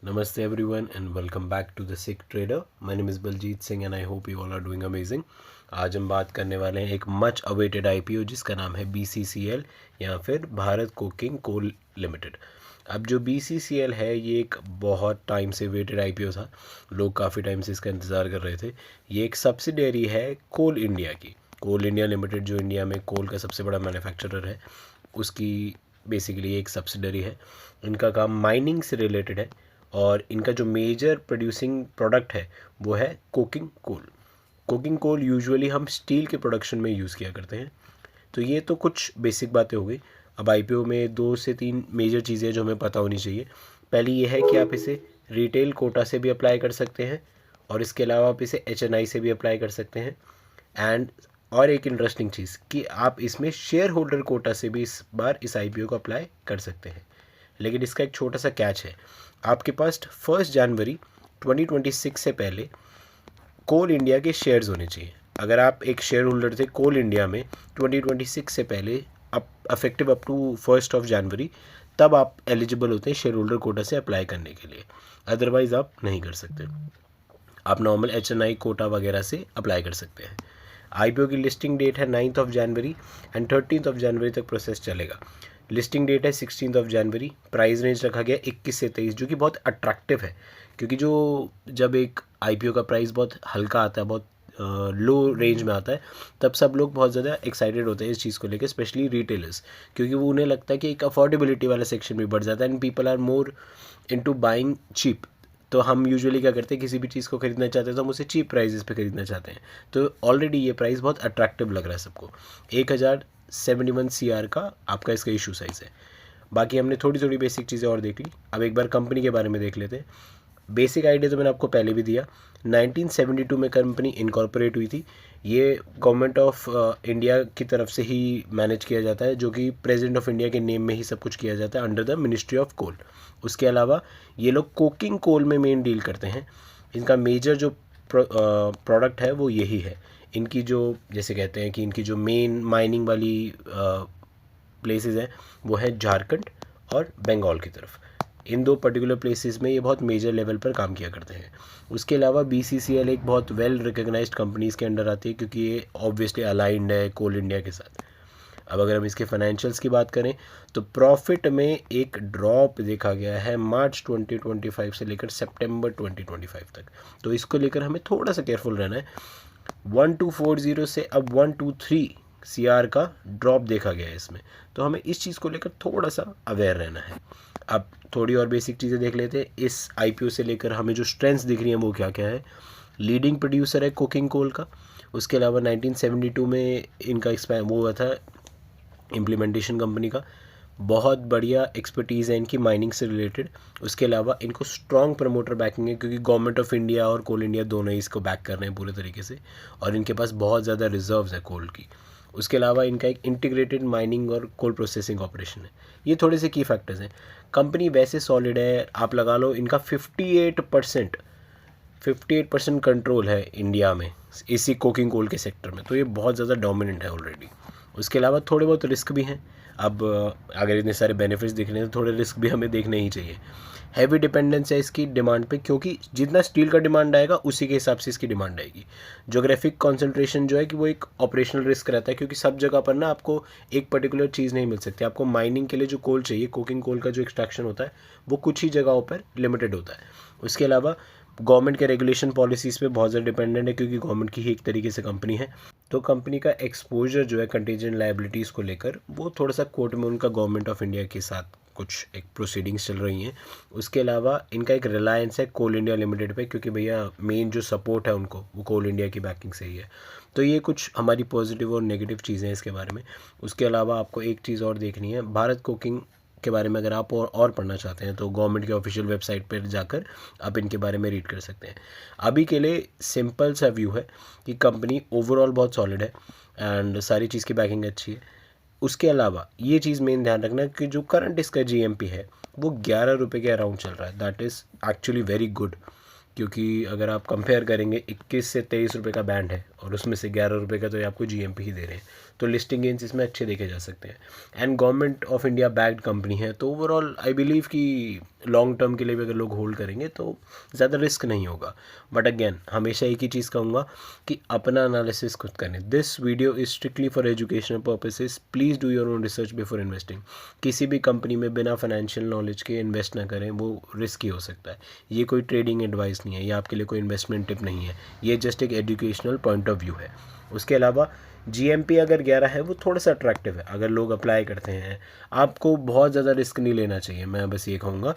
Namaste everyone and welcome back to the Sikh Trader. My name is Baljeet Singh and I hope you all are doing amazing. आज हम बात करने वाले हैं एक much awaited IPO जिसका नाम है BCCL या फिर भारत कोकिंग कोल लिमिटेड। अब जो BCCL है ये एक बहुत टाइम से वेटेड आईपीओ था, लोग काफ़ी टाइम से इसका इंतज़ार कर रहे थे। ये एक सब्सिडियरी है कोल इंडिया की। कोल इंडिया लिमिटेड जो इंडिया में कोल का सबसे बड़ा मैन्युफैक्चरर है, उसकी बेसिकली एक सब्सिडरी है। इनका काम माइनिंग से रिलेटेड है और इनका जो मेजर प्रोड्यूसिंग प्रोडक्ट है वो है coking coal. Coking coal usually हम स्टील के प्रोडक्शन में यूज़ किया करते हैं। तो ये तो कुछ बेसिक बातें हो गई। अब आईपीओ में 2 से 3 मेजर चीज़ें जो हमें पता होनी चाहिए। पहली ये है कि आप इसे रिटेल कोटा से भी अप्लाई कर सकते हैं और इसके अलावा आप इसे HNI से भी अप्लाई कर सकते हैं। एंड और एक इंटरेस्टिंग चीज़ कि आप इसमें शेयर होल्डर कोटा से भी इस बार इस आईपीओ को अप्लाई कर सकते हैं। लेकिन इसका एक छोटा सा कैच है, आपके पास 1 जनवरी 2026 से पहले कोल इंडिया के शेयर्स होने चाहिए। अगर आप एक शेयर होल्डर थे कोल इंडिया में 2026 से पहले अफेक्टिव अप टू 1 जनवरी, तब आप एलिजिबल होते हैं शेयर होल्डर कोटा से अप्लाई करने के लिए, अदरवाइज़ आप नहीं कर सकते। आप नॉर्मल HNI कोटा वगैरह से अप्लाई कर सकते हैं। आईपीओ की लिस्टिंग डेट है 9 जनवरी एंड 13 जनवरी तक प्रोसेस चलेगा। लिस्टिंग डेट है 16 जनवरी। प्राइस रेंज रखा गया 21 से 23, जो कि बहुत अट्रैक्टिव है क्योंकि जब एक आईपीओ का प्राइस बहुत हल्का आता है, बहुत लो रेंज में आता है, तब सब लोग बहुत ज़्यादा एक्साइटेड होते हैं इस चीज़ को लेकर, स्पेशली रिटेलर्स, क्योंकि वो उन्हें लगता है कि एक अफोर्डेबिलिटी वाला सेक्शन भी बढ़ जाता है and people are more into buying cheap. तो हम यूजुअली क्या करते हैं, किसी भी चीज़ को खरीदना चाहते हैं तो हम उसे चीप प्राइजेस पे खरीदना चाहते हैं। तो ऑलरेडी ये प्राइस बहुत अट्रैक्टिव लग रहा है सबको। 1071 CR का आपका इसका इशू साइज़ है। बाकी हमने थोड़ी थोड़ी बेसिक चीज़ें और देख ली। अब एक बार कंपनी के बारे में देख लेते हैं। बेसिक आइडिया तो मैंने आपको पहले भी दिया। 1972 में कंपनी इनकॉर्पोरेट हुई थी। ये गवर्नमेंट ऑफ इंडिया की तरफ से ही मैनेज किया जाता है, जो कि प्रेसिडेंट ऑफ इंडिया के नेम में ही सब कुछ किया जाता है under the ministry of coal. उसके अलावा ये लोग कोकिंग कोल में मेन डील करते हैं। इनका मेजर जो प्रोडक्ट है वो यही है। इनकी जो जैसे कहते हैं कि इनकी जो मेन माइनिंग वाली प्लेसेस हैं वो है झारखंड और बंगाल की तरफ। इन 2 पर्टिकुलर प्लेसेस में ये बहुत मेजर लेवल पर काम किया करते हैं। उसके अलावा BCCL एक बहुत वेल रिकग्नाइज्ड कंपनीज के अंडर आती है क्योंकि ये ऑब्वियसली अलाइंड है कोल इंडिया के साथ। अब अगर हम इसके फाइनेंशियल्स की बात करें तो प्रॉफिट में एक ड्रॉप देखा गया है मार्च 2025 से लेकर सितंबर 2025 तक। तो इसको लेकर हमें थोड़ा सा केयरफुल रहना है। 1240 से अब 123 CR का ड्रॉप देखा गया है इसमें, तो हमें इस चीज़ को लेकर थोड़ा सा अवेयर रहना है। अब थोड़ी और बेसिक चीज़ें देख लेते हैं। इस आईपीओ से लेकर हमें जो स्ट्रेंथ्स दिख रही हैं वो क्या क्या है। लीडिंग प्रोड्यूसर है कोकिंग कोल का। उसके अलावा 1972 में इनका वो हुआ था इम्प्लीमेंटेशन कंपनी का। बहुत बढ़िया एक्सपर्टीज़ है इनकी माइनिंग से रिलेटेड। उसके अलावा इनको स्ट्रॉन्ग प्रमोटर बैकिंग है क्योंकि गवर्नमेंट ऑफ इंडिया और कोल इंडिया दोनों ही इसको बैक कर रहे हैं पूरे तरीके से, और इनके पास बहुत ज़्यादा रिजर्व्स है कोल की। उसके अलावा इनका एक इंटीग्रेटेड माइनिंग और कोल प्रोसेसिंग ऑपरेशन है। ये थोड़े से की फैक्टर्स हैं। कंपनी वैसे सॉलिड है, आप लगा लो इनका 58% कंट्रोल है इंडिया में इसी कोकिंग कोल के सेक्टर में, तो ये बहुत ज़्यादा डोमिनेंट है ऑलरेडी। उसके अलावा थोड़े बहुत रिस्क भी हैं। अब अगर इतने सारे बेनिफिट्स दिख रहे हैं तो थोड़े रिस्क भी हमें देखने ही चाहिए। हैवी डिपेंडेंस है इसकी डिमांड पे, क्योंकि जितना स्टील का डिमांड आएगा उसी के हिसाब से इसकी डिमांड आएगी। जोग्राफिक कॉन्सेंट्रेशन जो है कि वो एक ऑपरेशनल रिस्क रहता है, क्योंकि सब जगह पर ना आपको एक पर्टिकुलर चीज़ नहीं मिल सकती। आपको माइनिंग के लिए जो कोल चाहिए, कोकिंग कोल का जो एक्सट्रैक्शन होता है वो कुछ ही जगहों पर लिमिटेड होता है। उसके अलावा गवर्नमेंट के रेगुलेशन पॉलिसीज़ पे बहुत ज़्यादा डिपेंडेंट है, क्योंकि गवर्नमेंट की ही एक तरीके से कंपनी है। तो कंपनी का एक्सपोजर जो है कंटीजेंट लायबिलिटीज़ को लेकर वो थोड़ा सा कोर्ट में उनका गवर्नमेंट ऑफ इंडिया के साथ कुछ एक प्रोसीडिंग्स चल रही हैं। उसके अलावा इनका एक रिलायंस है कोल इंडिया लिमिटेड पे, क्योंकि भैया मेन जो सपोर्ट है उनको वो कोल इंडिया की बैकिंग से ही है। तो ये कुछ हमारी पॉजिटिव और नेगेटिव चीज़ें हैं इसके बारे में। उसके अलावा आपको एक चीज़ और देखनी है, भारत कोकिंग के बारे में अगर आप और पढ़ना चाहते हैं तो गवर्नमेंट के ऑफिशियल वेबसाइट पर जाकर आप इनके बारे में रीड कर सकते हैं। अभी के लिए सिंपल सा व्यू है कि कंपनी ओवरऑल बहुत सॉलिड है एंड सारी चीज़ की बैकिंग अच्छी है। उसके अलावा ये चीज़ मेन ध्यान रखना कि जो करंट इसका GMP है वो 11 रुपये के अराउंड चल रहा है। That is actually very good, क्योंकि अगर आप कंपेयर करेंगे 21 से 23 रुपये का बैंड है और उसमें से 11 रुपये का तो ये आपको GMP ही दे रहे हैं। तो लिस्टिंग गेन्स इसमें अच्छे देखे जा सकते हैं। And government of India backed company है, तो ओवरऑल आई बिलीव कि लॉन्ग टर्म के लिए भी अगर लोग होल्ड करेंगे तो ज़्यादा रिस्क नहीं होगा। बट अगेन हमेशा एक ही चीज़ कहूँगा कि अपना एनालिसिस खुद करें। This video is strictly for educational purposes, please do your own research before investing. किसी भी कंपनी में बिना फाइनेंशियल नॉलेज के इन्वेस्ट ना करें, वो रिस्की हो सकता है। ये कोई ट्रेडिंग एडवाइस नहीं है, ये आपके लिए कोई इन्वेस्टमेंट टिप नहीं है, ये जस्ट एक एजुकेशनल पॉइंट ऑफ व्यू है। उसके अलावा GMP अगर 11 है वो थोड़ा सा अट्रैक्टिव है, अगर लोग अप्लाई करते हैं। आपको बहुत ज़्यादा रिस्क नहीं लेना चाहिए, मैं बस ये कहूँगा।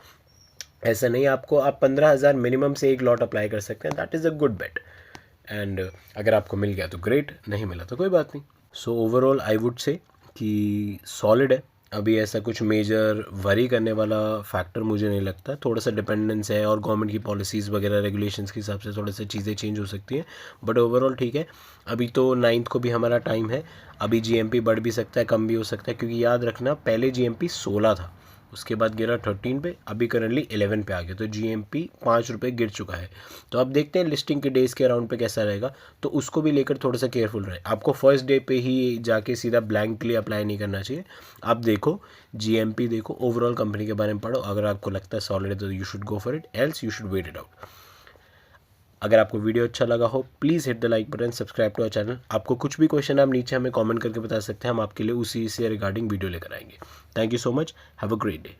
ऐसा नहीं, आपको आप 15,000 मिनिमम से एक लॉट अप्लाई कर सकते हैं, that is a good bet. And अगर आपको मिल गया तो ग्रेट, नहीं मिला तो कोई बात नहीं। So overall I would say कि सॉलिड है। अभी ऐसा कुछ मेजर वरी करने वाला फैक्टर मुझे नहीं लगता। थोड़ा सा डिपेंडेंस है और गवर्नमेंट की पॉलिसीज़ वगैरह रेगुलेशंस के हिसाब से थोड़ा सा चीज़ें चेंज हो सकती हैं, बट ओवरऑल ठीक है। अभी तो 9th को भी हमारा टाइम है, अभी GMP बढ़ भी सकता है, कम भी हो सकता है, क्योंकि याद रखना पहले GMP 16 था, उसके बाद गिरा 13 पे, अभी करंटली 11 पे आ गया, तो GMP 5 रुपये गिर चुका है। तो अब देखते हैं लिस्टिंग के डेज़ के अराउंड पे कैसा रहेगा, तो उसको भी लेकर थोड़ा सा केयरफुल रहे। आपको फर्स्ट डे पे ही जाके सीधा ब्लैंकली अप्लाई नहीं करना चाहिए। आप देखो GMP, देखो ओवरऑल कंपनी के बारे में पढ़ो, अगर आपको लगता है सॉलिड है तो you should go for it, else you should wait it out. अगर आपको वीडियो अच्छा लगा हो please hit the like button, subscribe to our channel. आपको कुछ भी क्वेश्चन आप नीचे हमें कमेंट करके बता सकते हैं, हम आपके लिए उसी से रिगार्डिंग वीडियो लेकर आएंगे। Thank you so much, have a great day.